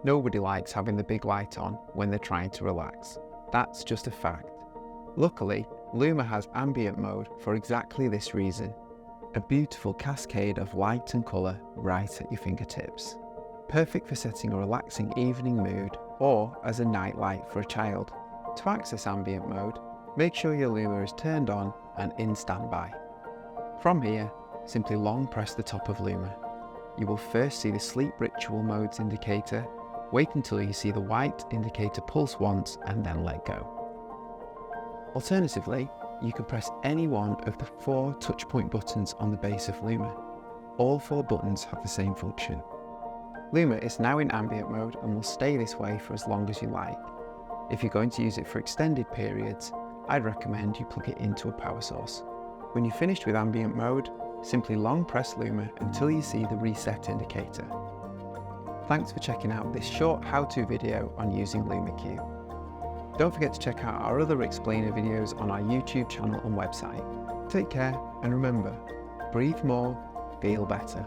Nobody likes having the big light on when they're trying to relax. That's just a fact. Luckily, Luma has ambient mode for exactly this reason. A beautiful cascade of light and colour right at your fingertips. Perfect for setting a relaxing evening mood or as a night light for a child. To access ambient mode, make sure your Luma is turned on and in standby. From here, simply long press the top of Luma. You will first see the sleep ritual modes indicator. Wait until you see the white indicator pulse once and then let go. Alternatively, you can press any one of the 4 touchpoint buttons on the base of Luma. All 4 buttons have the same function. Luma is now in ambient mode and will stay this way for as long as you like. If you're going to use it for extended periods, I'd recommend you plug it into a power source. When you're finished with ambient mode, simply long press Luma until you see the reset indicator. Thanks for checking out this short how-to video on using Lumacube. Don't forget to check out our other explainer videos on our YouTube channel and website. Take care and remember, breathe more, feel better.